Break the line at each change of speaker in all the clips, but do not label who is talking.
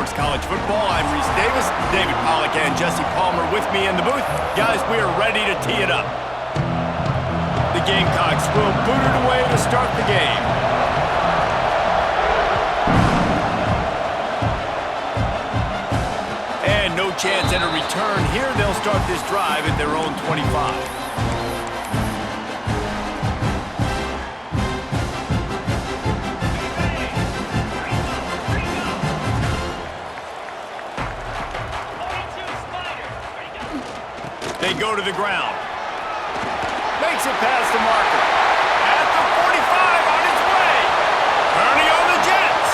Talks College Football. I'm Reese Davis, David Pollack and Jesse Palmer with me in the booth. Guys, we are ready to tee it up. The Gamecocks will boot it away to start the game. And no chance at a return here. They'll start this drive at their own 25. They go to the ground. Makes it past the marker. At the 45 on its way. Turning on the Jets.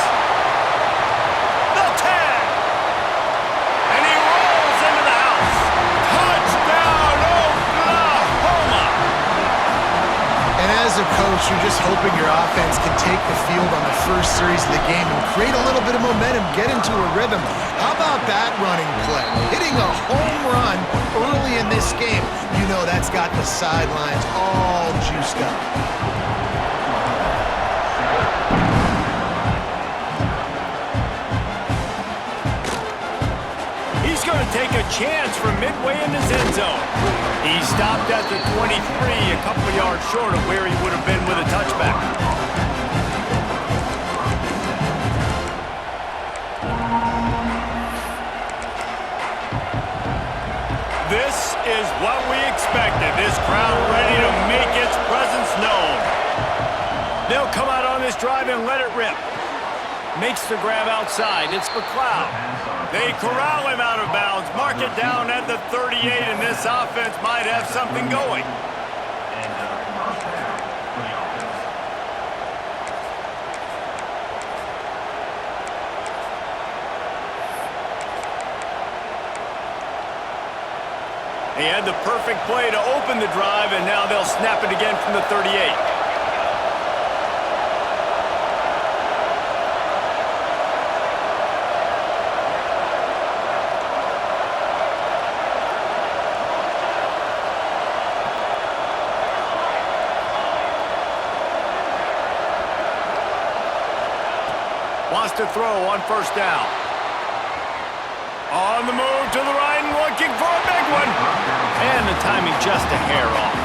The 10. And he rolls into the house. Touchdown, Oklahoma.
And as a coach, you're just hoping your offense can take the field on the first series of the game and create a little bit of momentum, get into a rhythm. How about that running play? Hitting a home run early in this game. You know that's got the sidelines all juiced up.
He's going to take a chance from midway in his end zone. He stopped at the 23, a couple of yards short of where he would have been with a touchback. This is what we expected. This crowd ready to make its presence known. They'll come out on this drive and let it rip. Makes the grab outside. It's McLeod. They corral him out of bounds. Mark it down at the 38, and this offense might have something going. He had the perfect play to open the drive, and now they'll snap it again from the 38. Wants to throw on first down. On the move to the right and looking for a big one. And the timing just a hair off.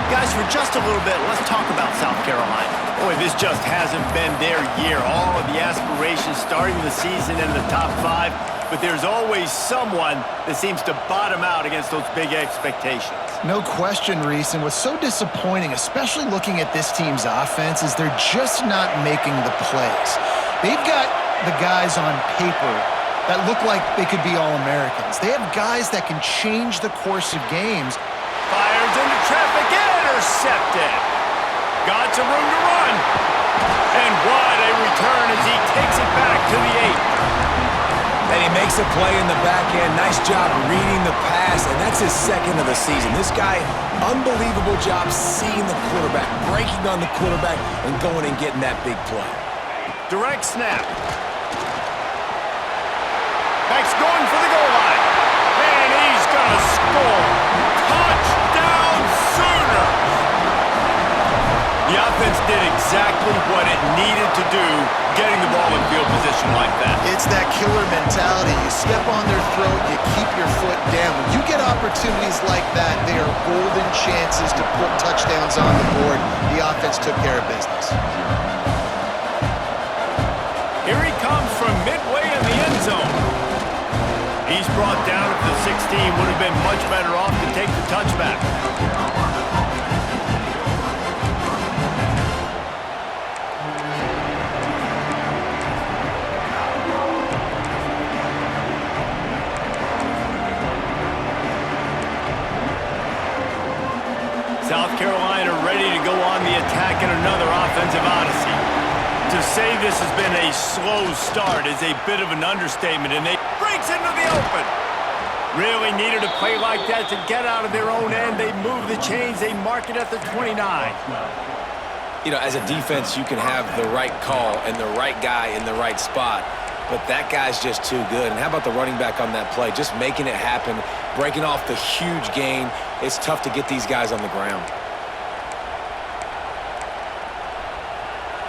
Guys, for just a little bit, let's talk about South Carolina. Boy, this just hasn't been their year. All of the aspirations starting the season in the top 5. But there's always someone that seems to bottom out against those big expectations.
No question, Reese. And what's so disappointing, especially looking at this team's offense, is they're just not making the plays. They've got the guys on paper that look like they could be All-Americans. They have guys that can change the course of games.
Fires into traffic, intercepted. Got some room to run. And what a return as he takes it back to the 8.
And he makes a play in the back end. Nice job reading the pass, and that's his second of the season. This guy, unbelievable job seeing the quarterback, breaking on the quarterback, and going and getting that big play.
Direct snap. Back's going for the goal line. And he's going to score. Touchdown Sooners! The offense did exactly what it needed to do, getting the ball in field position like that.
It's that killer mentality. You step on their throat, you keep your foot down. When you get opportunities like that, they are golden chances to put touchdowns on the board. The offense took care of business.
Here he comes from midway in the end zone. He's brought down at the 16. Would have been much better off to take the touchback. South Carolina ready to go on the attack in another offensive odyssey. To say this has been a slow start is a bit of an understatement, and they breaks into the open. Really needed a play like that to get out of their own end. They move the chains. They mark it at the 29.
You know, as a defense, you can have the right call and the right guy in the right spot, but that guy's just too good. And how about the running back on that play? Just making it happen, breaking off the huge gain. It's tough to get these guys on the ground.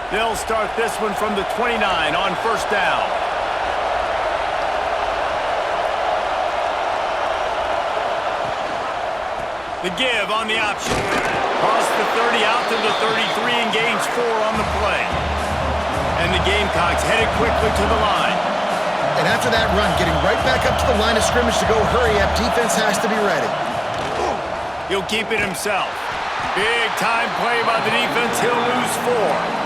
They'll start this one from the 29 on first down. The give on the option. Cross the 30 out to the 33 and gains 4 on the play. And the Gamecocks headed quickly to the line.
And after that run, getting right back up to the line of scrimmage to go hurry up, defense has to be ready.
He'll keep it himself. Big time play by the defense. He'll lose 4.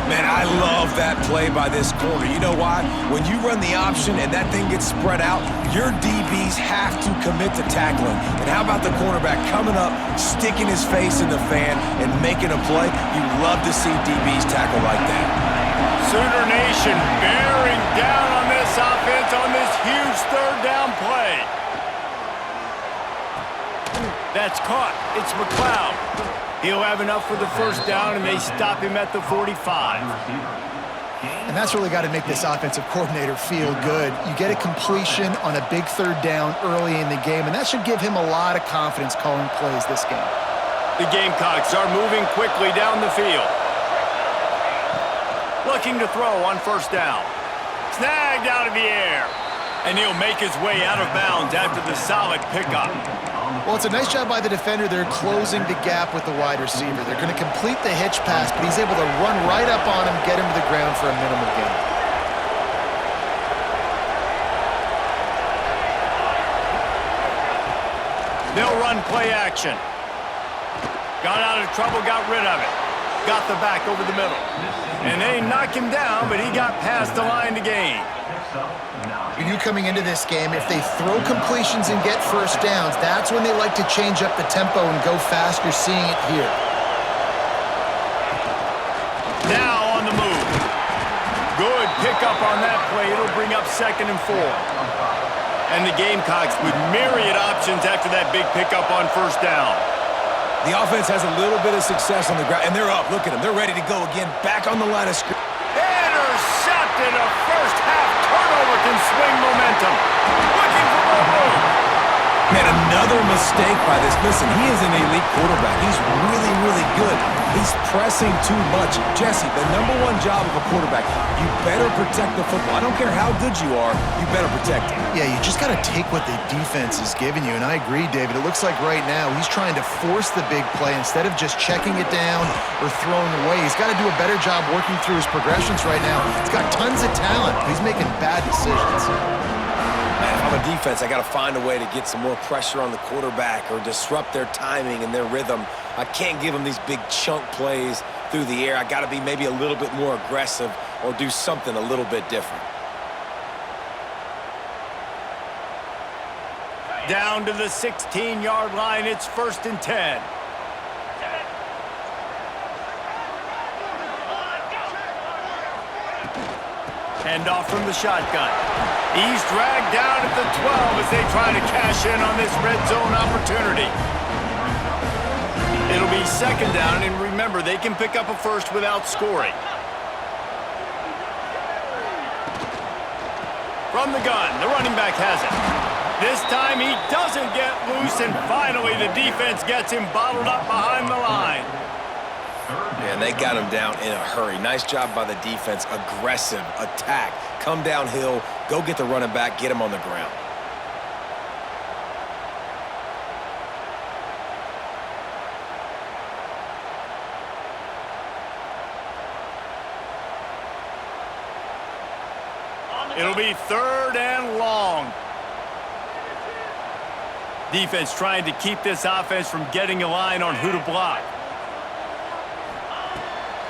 Man, I love that play by this corner. You know why? When you run the option and that thing gets spread out, your DBs have to commit to tackling. And how about the cornerback coming up, sticking his face in the fan, and making a play? You love to see DBs tackle like that.
Sooner Nation bearing down on this offense on this huge third down play. That's caught. It's McLeod. He'll have enough for the first down, and they stop him at the 45.
And that's really got to make this offensive coordinator feel good. You get a completion on a big third down early in the game, and that should give him a lot of confidence calling plays this game.
The Gamecocks are moving quickly down the field. Looking to throw on first down. Snagged out of the air. And he'll make his way out of bounds after the solid pickup.
Well, it's a nice job by the defender. They're closing the gap with the wide receiver. They're going to complete the hitch pass, but he's able to run right up on him, get him to the ground for a minimal gain.
They'll run play action. Got out of trouble, got rid of it. Got the back over the middle. And they knock him down, but he got past the line to gain.
You knew coming into this game, if they throw completions and get first downs, that's when they like to change up the tempo and go fast. You're seeing it here.
Now on the move. Good pickup on that play. It'll bring up 2nd and 4. And the Gamecocks with myriad options after that big pickup on first down.
The offense has a little bit of success on the ground, and they're up. Look at them. They're ready to go again. Back on the line of scrimmage.
Intercepted. A first half turnover can swing momentum. Looking for more room.
Man, another mistake by this. Listen, he is an elite quarterback. He's really, really good. He's pressing too much. Jesse, the #1 job of a quarterback, you better protect the football. I don't care how good you are, you better protect it.
Yeah, you just got to take what the defense is giving you. And I agree, David. It looks like right now he's trying to force the big play instead of just checking it down or throwing away. He's got to do a better job working through his progressions right now. He's got tons of talent, but he's making bad decisions.
Man, if I'm a defense, I got to find a way to get some more pressure on the quarterback or disrupt their timing and their rhythm. I can't give them these big chunk plays through the air. I got to be maybe a little bit more aggressive or do something a little bit different.
Down to the 16-yard line. It's 1st and 10. Handoff from the shotgun. He's dragged down at the 12 as they try to cash in on this red zone opportunity. It'll be 2nd down, and remember, they can pick up a first without scoring. From the gun, the running back has it. This time he doesn't get loose, and finally the defense gets him bottled up behind the line.
Man, they got him down in a hurry. Nice job by the defense. Aggressive attack. Come downhill, go get the running back, get him on the ground.
It'll be 3rd and long. Defense trying to keep this offense from getting a line on who to block.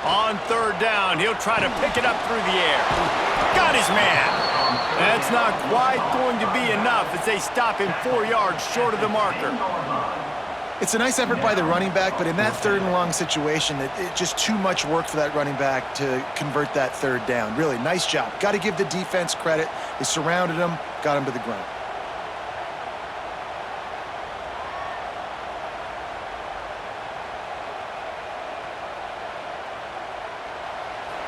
On 3rd down, he'll try to pick it up through the air. Got his man. That's not quite going to be enough as they stop him 4 yards short of the marker.
It's a nice effort by the running back, but in that 3rd and long situation, it's just too much work for that running back to convert that 3rd down. Really, nice job. Got to give the defense credit. They surrounded him, got him to the ground.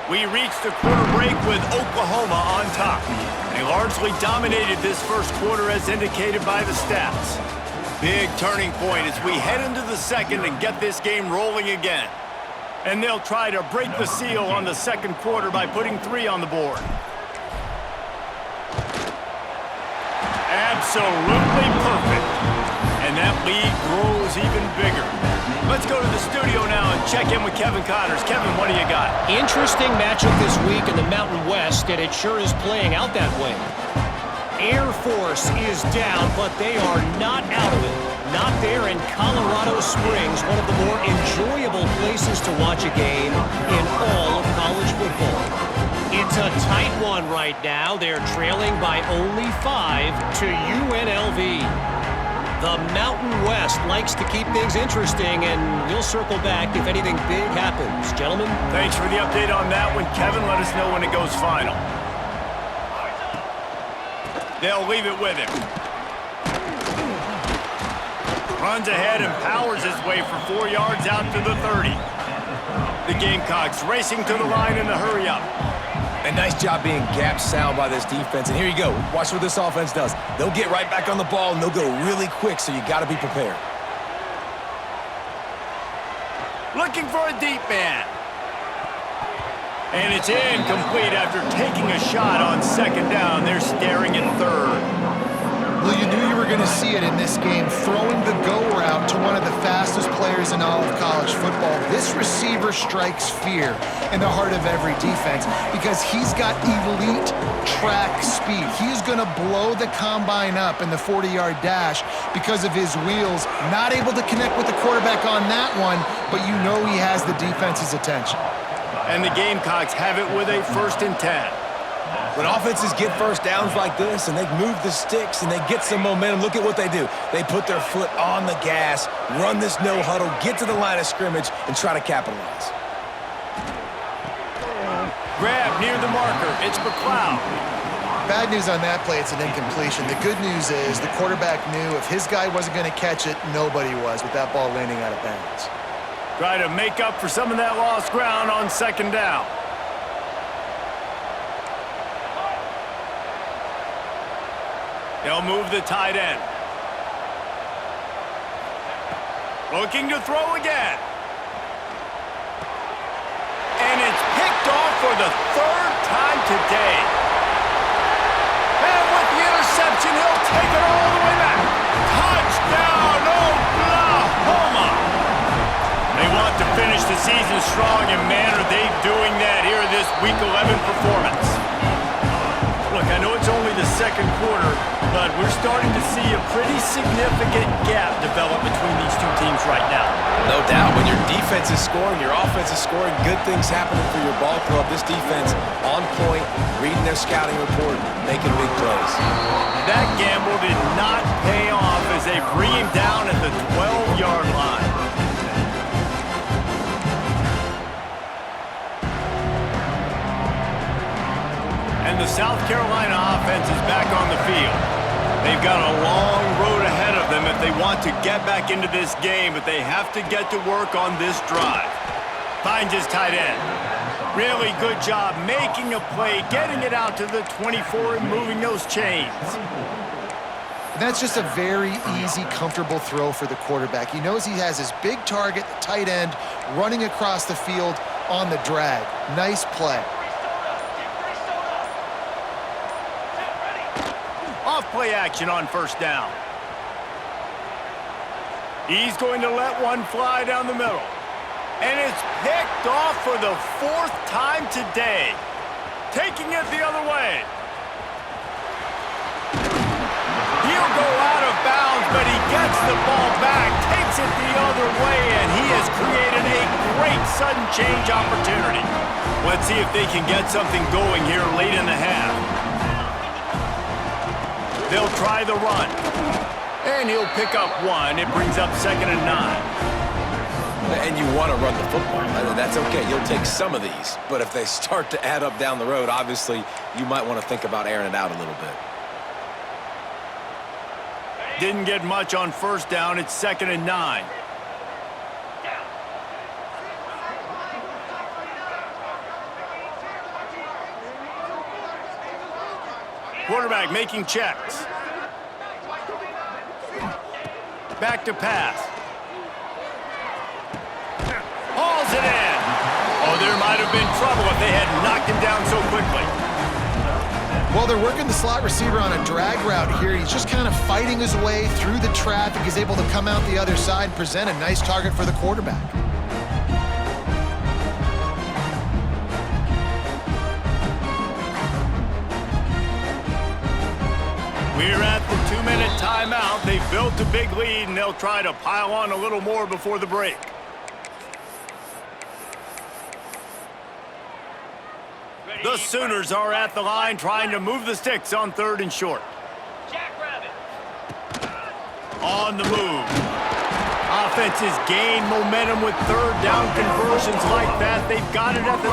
We reached the quarter break with Oklahoma on top. They largely dominated this first quarter as indicated by the stats. Big turning point as we head into the 2nd and get this game rolling again. And they'll try to break the seal on the 2nd quarter by putting 3 on the board. Absolutely perfect. And that lead grows even bigger. Let's go to the studio now and check in with Kevin Connors. Kevin, what do you got?
Interesting matchup this week in the Mountain West, and it sure is playing out that way. Air Force is down, but they are not out of it. Not there in Colorado Springs, one of the more enjoyable places to watch a game in all of college football. It's a tight one right now. They're trailing by only 5 to UNLV. The Mountain West likes to keep things interesting, and we'll circle back if anything big happens. Gentlemen?
Thanks for the update on that one, Kevin. Let us know when it goes final. They'll leave it with him. Runs ahead and powers his way for 4 yards out to the 30. The Gamecocks racing to the line in the hurry-up.
A nice job being gap sound by this defense. And here you go. Watch what this offense does. They'll get right back on the ball, and they'll go really quick, so you got to be prepared.
Looking for a deep man. And it's incomplete after taking a shot on second down. They're staring at third.
Well, you knew you were going to see it in this game, throwing the go route to one of the fastest players in all of college football. This receiver strikes fear in the heart of every defense because he's got elite track speed. He's going to blow the combine up in the 40-yard dash because of his wheels. Not able to connect with the quarterback on that one, but you know he has the defense's attention.
And the Gamecocks have it with a 1st and 10.
When offenses get first downs like this and they move the sticks and they get some momentum, look at what they do. They put their foot on the gas, run this no huddle, get to the line of scrimmage, and try to capitalize.
Grab near the marker. It's McLeod.
Bad news on that play, it's an incompletion. The good news is the quarterback knew if his guy wasn't going to catch it, nobody was with that ball landing out of bounds.
Try to make up for some of that lost ground on second down. They'll move the tight end. Looking to throw again. And it's picked off for the 3rd time today. And with the interception, he'll take it all the way back. Touchdown, Oklahoma! They want to finish the season strong, and man, are they doing that here in this Week 11 performance. Look, I know it's only the 2nd quarter, but we're starting to see a pretty significant gap develop between these two teams right now.
No doubt. When your defense is scoring, your offense is scoring, good things happening for your ball club. This defense on point, reading their scouting report, making big plays.
That gamble did not pay off as they bring him down at the 12-yard line. And the South Carolina offense is back on the field. They've got a long road ahead of them if they want to get back into this game, but they have to get to work on this drive. Finds his tight end. Really good job making a play, getting it out to the 24 and moving those chains.
That's just a very easy, comfortable throw for the quarterback. He knows he has his big target, the tight end, running across the field on the drag. Nice play.
Off-play action on 1st down. He's going to let one fly down the middle. And it's picked off for the 4th time today. Taking it the other way. He'll go out of bounds, but he gets the ball back, takes it the other way, and he has created a great sudden change opportunity. Let's see if they can get something going here late in the half. They'll try the run. And he'll pick up 1. It brings up 2nd and 9.
And you want to run the football. That's okay. You'll take some of these. But if they start to add up down the road, obviously, you might want to think about airing it out a little bit.
Didn't get much on 1st down. It's 2nd and 9. Quarterback making checks. Back to pass. Hauls it in. Oh, there might have been trouble if they had knocked him down so quickly.
Well, they're working the slot receiver on a drag route here. He's just kind of fighting his way through the traffic. He's able to come out the other side and present a nice target for the quarterback.
We're at the 2-minute timeout. They've built a big lead, and they'll try to pile on a little more before the break. The Sooners are at the line trying to move the sticks on 3rd and short. On the move. Offenses gain momentum with 3rd down conversions like that. They've got it at the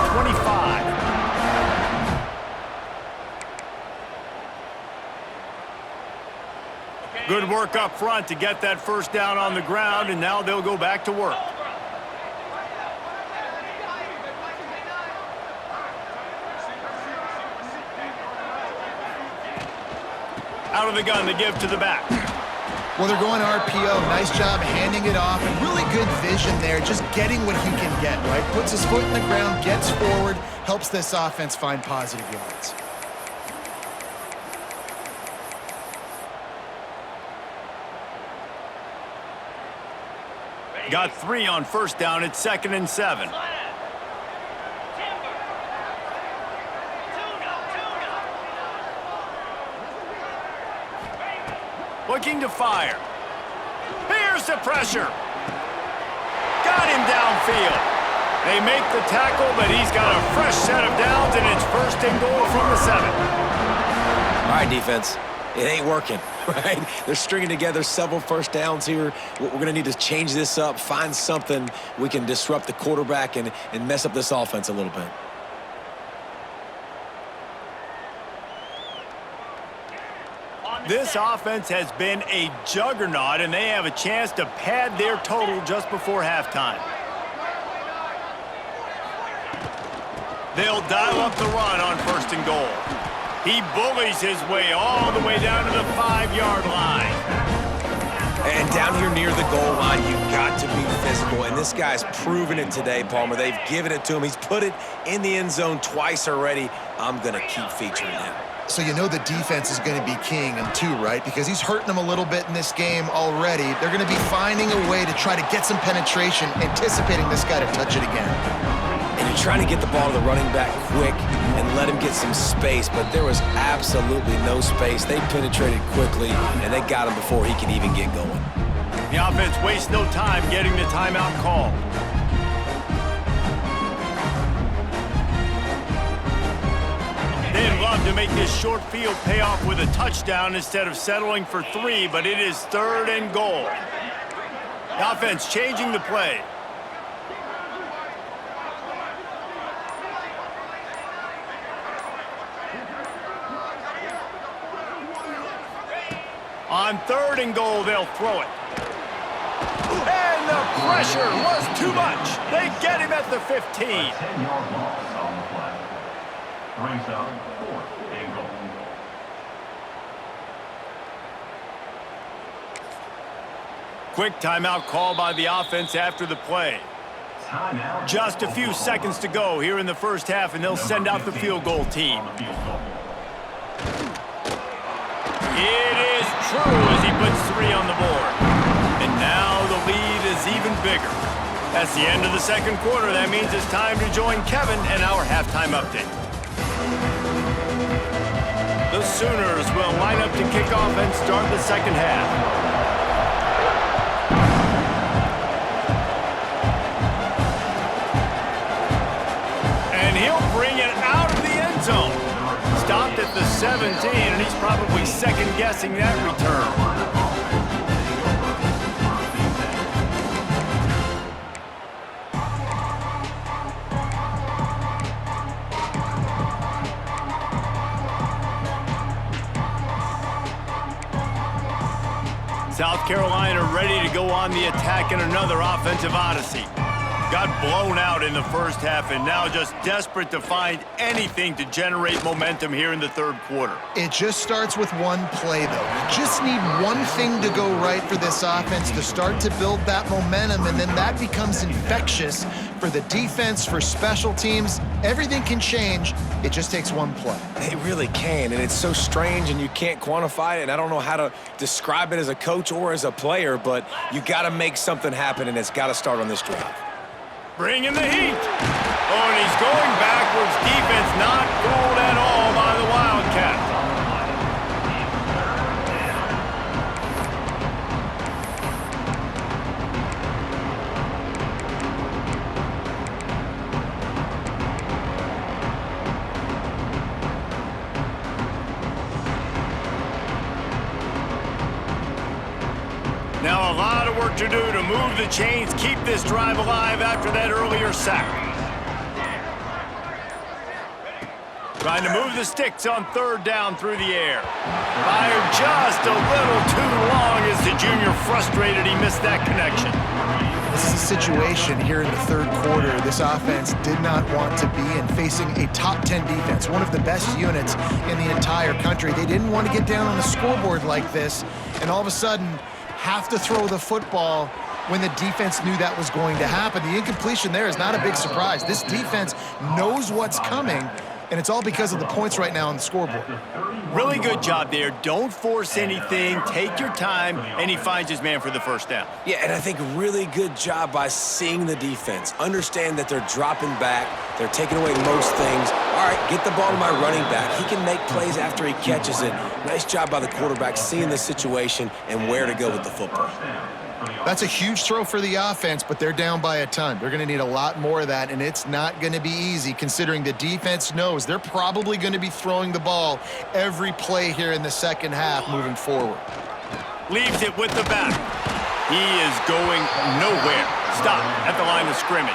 25. Good work up front to get that 1st down on the ground, and now they'll go back to work. Out of the gun, they give to the back.
Well, they're going RPO. Nice job handing it off, and really good vision there, just getting what he can get, right? Puts his foot in the ground, gets forward, helps this offense find positive yards.
Got 3 on 1st down. It's 2nd and 7. Looking to fire. Here's the pressure. Got him downfield. They make the tackle, but he's got a fresh set of downs, and it's 1st and goal from the 7.
All right, defense. It ain't working, right? They're stringing together several 1st downs here. We're going to need to change this up, find something we can disrupt the quarterback and mess up this offense a little bit.
This offense has been a juggernaut, and they have a chance to pad their total just before halftime. They'll dial up the run on 1st and goal. He bullies his way all the way down to the 5-yard line.
And down here near the goal line, you've got to be physical. And this guy's proven it today, Palmer. They've given it to him. He's put it in the end zone twice already. I'm going to keep featuring him.
So you know the defense is going to be king in 2, right? Because he's hurting them a little bit in this game already. They're going to be finding a way to try to get some penetration, anticipating this guy to touch it again.
And you're trying to get the ball to the running back quick and let him get some space, but there was absolutely no space. They penetrated quickly, and they got him before he can even get going.
The offense wastes no time getting the timeout called. They'd love to make this short field pay off with a touchdown instead of settling for 3, but it is 3rd and goal. The offense changing the play. On 3rd and goal, they'll throw it. And the pressure was too much. They get him at the 15.
10-yard loss on the play. Brings up 4th and goal.
Quick timeout call by the offense after the play.
Timeout.
Just a few seconds to go here in the 1st half, and they'll send out the field goal team. It is true as he puts 3 on the board. And now the lead is even bigger. That's the end of the 2nd quarter. That means it's time to join Kevin and our halftime update. The Sooners will line up to kick off and start the 2nd half. And he'll bring it out of the end zone. Stopped at the 17, and he's probably second-guessing that return. South Carolina ready to go on the attack in another offensive odyssey. Got blown out in the first half and now just desperate to find anything to generate momentum here in the third quarter.
It just starts with one play, though. You just need one thing to go right for this offense to start to build that momentum, and then that becomes infectious for the defense, for special teams. Everything can change. It just takes one play.
It really can, and it's so strange, and you can't quantify it, and I don't know how to describe it as a coach or as a player, but you got to make something happen, and it's got to start on this drive.
Bringing the heat. Oh, and he's going backwards. Defense not fooled at all by the Wildcats. Now a lot of work to do to move the chains, keep this drive alive after that earlier sack. Trying to move the sticks on third down through the air. Fired just a little too long as the junior frustrated he missed that connection.
This is a situation here in the third quarter this offense did not want to be in, facing a top 10 defense, one of the best units in the entire country. They didn't want to get down on the scoreboard like this, and all of a sudden have to throw the football when the defense knew that was going to happen. The incompletion there is not a big surprise. This defense knows what's coming, and it's all because of the points right now on the scoreboard.
Really good job there. Don't force anything. Take your time, and he finds his man for the first down.
Yeah, and I think really good job by seeing the defense. Understand that they're dropping back. They're taking away most things. All right, get the ball to my running back. He can make plays after he catches it. Nice job by the quarterback seeing the situation and where to go with the football.
That's a huge throw for the offense, but they're down by a ton. They're going to need a lot more of that, and it's not going to be easy considering the defense knows they're probably going to be throwing the ball every play here in the second half moving forward.
Leaves it with the back. He is going nowhere. Stop at the line of scrimmage.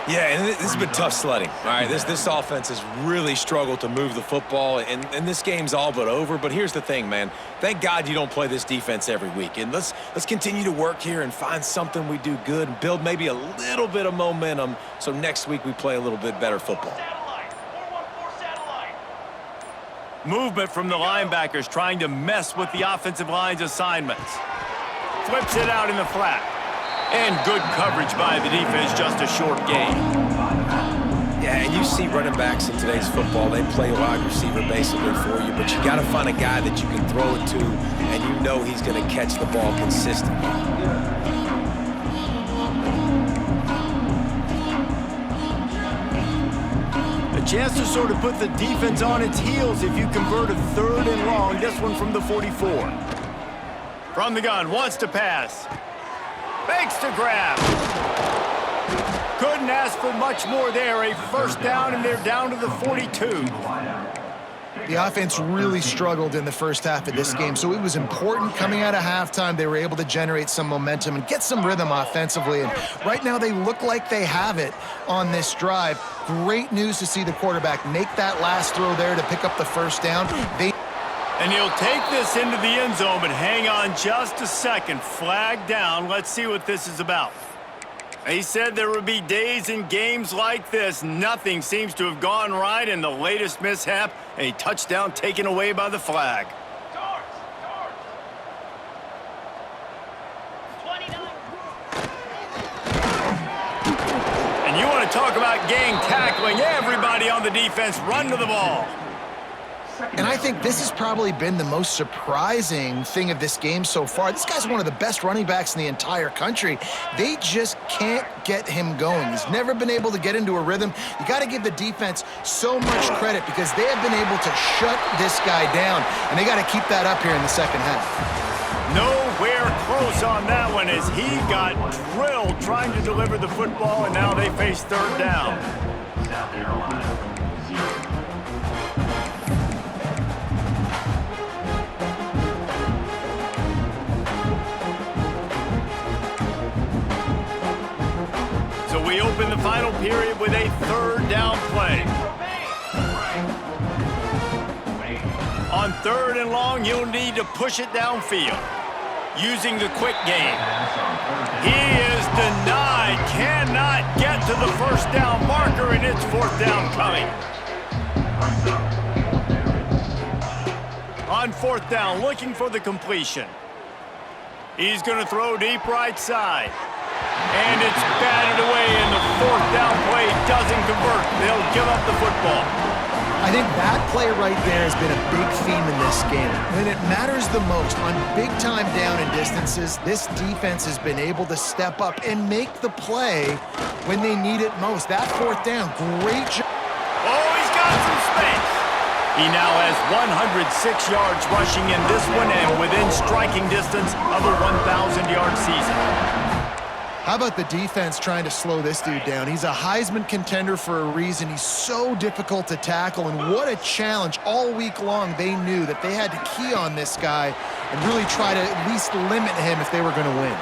Yeah, and this has been tough sledding. All right, this offense has really struggled to move the football, and this game's all but over. But here's the thing, man. Thank God you don't play this defense every week. And let's continue to work here and find something we do good and build maybe a little bit of momentum so next week we play a little bit better football.
Movement from the linebackers trying to mess with the offensive line's assignments. Flips it out in the flat. And good coverage by the defense, just a short gain.
Yeah, and you see running backs in today's football, they play wide receiver basically for you, but you got to find a guy that you can throw it to, and you know he's going to catch the ball consistently.
A chance to sort of put the defense on its heels if you convert a third and long. This one from the 44. From the gun, wants to pass. Fakes to grab. Couldn't ask for much more there. A first down, and they're down to the 42.
The offense really struggled in the first half of this game, so it was important coming out of halftime. They were able to generate some momentum and get some rhythm offensively, and right now they look like they have it on this drive. Great news to see the quarterback make that last throw there to pick up the first down.
And he'll take this into the end zone, but hang on just a second. Flag down. Let's see what this is about. He said there would be days in games like this. Nothing seems to have gone right in the latest mishap. A touchdown taken away by the flag. And you want to talk about gang tackling. Everybody on the defense run to the ball.
And I think this has probably been the most surprising thing of this game so far. This guy's one of the best running backs in the entire country. They just can't get him going. He's never been able to get into a rhythm. You got to give the defense so much credit because they have been able to shut this guy down, and they got to keep that up here in the second half.
Nowhere close on that one as he got drilled trying to deliver the football, and now they face third down.
South Carolina, 0.
So we open the final period with a third down play. On third and long, you'll need to push it downfield using the quick game. He is denied to the first down marker, and it's fourth down coming. On fourth down, looking for the completion. He's going to throw deep right side. And it's batted away, and the fourth down play doesn't convert. They'll give up the football.
I think that play right there has been a big theme in this game. When it matters the most, on big-time down and distances, this defense has been able to step up and make the play when they need it most. That fourth down, great job.
Oh, he's got some space. He now has 106 yards rushing in this one and within striking distance of a 1,000-yard season.
How about the defense trying to slow this dude down? He's a Heisman contender for a reason. He's so difficult to tackle, and what a challenge. All week long, they knew that they had to key on this guy and really try to at least limit him if they were going to win.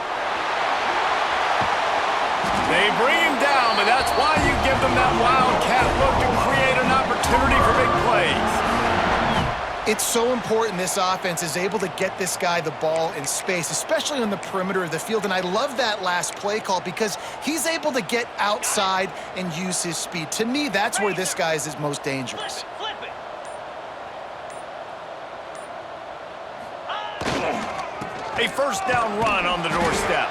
They bring him down, but that's why you give them that wildcat look to create an opportunity for big plays.
It's so important this offense is able to get this guy the ball in space, especially on the perimeter of the field. And I love that last play call because he's able to get outside and use his speed. To me, that's where this guy is his most dangerous.
A first down run on the doorstep.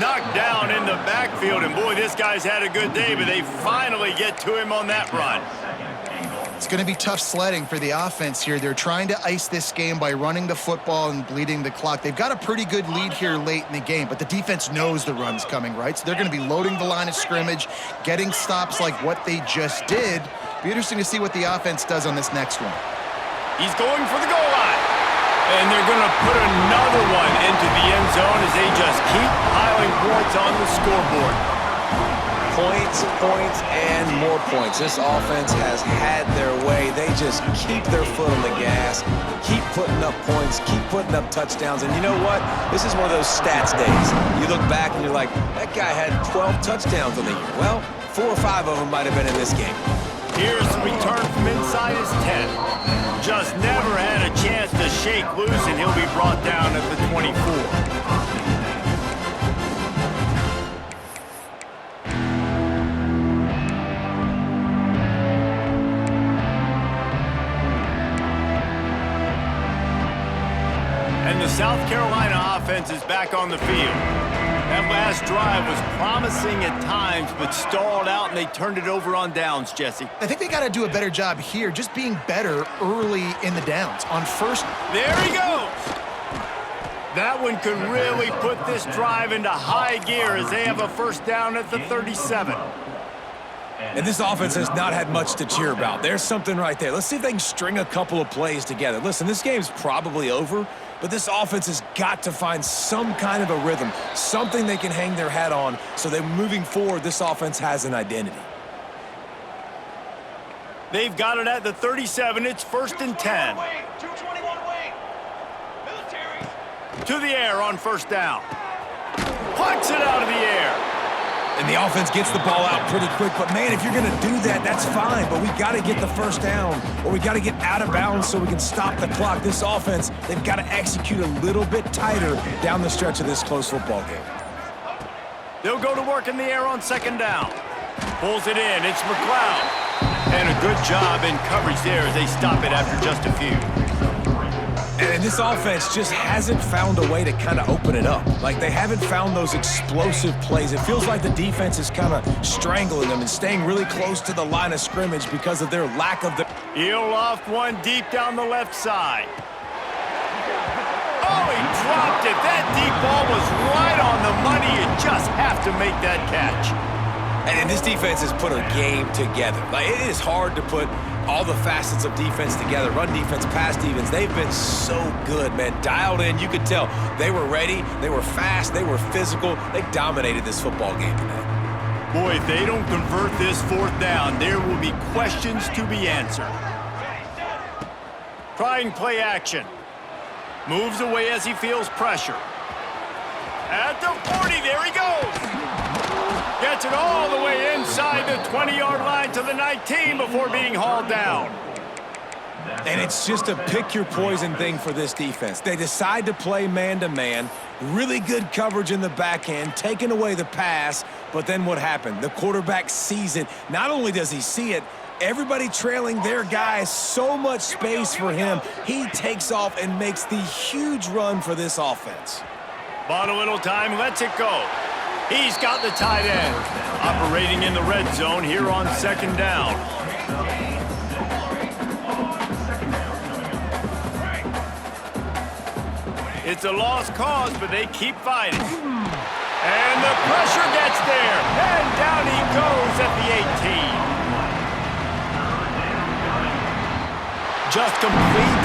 Knocked down in the backfield, and boy, this guy's had a good day, but they finally get to him on that run.
It's going to be tough sledding for the offense here. They're trying to ice this game by running the football and bleeding the clock. They've got a pretty good lead here late in the game, but the defense knows the run's coming, right? So they're going to be loading the line of scrimmage, getting stops like what they just did. Be interesting to see what the offense does on this next one.
He's going for the goal line. And they're going to put another one into the end zone as they just keep piling points on the scoreboard.
Points, points, and more points. This offense has had their way. They just keep their foot on the gas, keep putting up points, keep putting up touchdowns. And you know what? This is one of those stats days. You look back and you're like, that guy had 12 touchdowns on the year. Well, 4 or 5 of them might have been in this game.
Here's the return from inside his 10. Just never had a chance to shake loose, and he'll be brought down at the 24. And the South Carolina offense is back on the field. That last drive was promising at times, but stalled out, and they turned it over on downs, Jesse.
I think they got to do a better job here, just being better early in the downs. On first...
There he goes! That one could really put this drive into high gear as they have a first down at the 37.
And this offense has not had much to cheer about. There's something right there. Let's see if they can string a couple of plays together. Listen, this game's probably over, but this offense has got to find some kind of a rhythm, something they can hang their hat on so that moving forward, this offense has an identity.
They've got it at the 37. It's first and 10. To the air on first down. Plucks it out of the air.
And the offense gets the ball out pretty quick. But, man, if you're going to do that, that's fine. But we got to get the first down, or we got to get out of bounds so we can stop the clock. This offense, they've got to execute a little bit tighter down the stretch of this close football game.
They'll go to work in the air on second down. Pulls it in. It's McLeod. And a good job in coverage there as they stop it after just a few.
And this offense just hasn't found a way to kind of open it up. Like, they haven't found those explosive plays. It feels like the defense is kind of strangling them and staying really close to the line of scrimmage because of their lack of the...
He'll loft one deep down the left side. Oh, he dropped it. That deep ball was right on the money. You just have to make that catch.
And this defense has put a game together. Like, it is hard to put all the facets of defense together. Run defense, pass defense. They've been so good, man. Dialed in. You could tell they were ready. They were fast. They were physical. They dominated this football game today.
Boy, if they don't convert this fourth down, there will be questions to be answered. Trying play action. Moves away as he feels pressure. At the 40, there he goes. Gets it all the way inside the 20-yard line to the 19 before being hauled down.
And it's just a pick-your-poison thing for this defense. They decide to play man-to-man, really good coverage in the back end, taking away the pass, but then what happened? The quarterback sees it. Not only does he see it, everybody trailing their guy, so much space for him. He takes off and makes the huge run for this offense.
Bought a little time, lets it go. He's got the tight end. Operating in the red zone here on 2nd down. It's a lost cause, but they keep fighting. And the pressure gets there. And down he goes at the 18. Just complete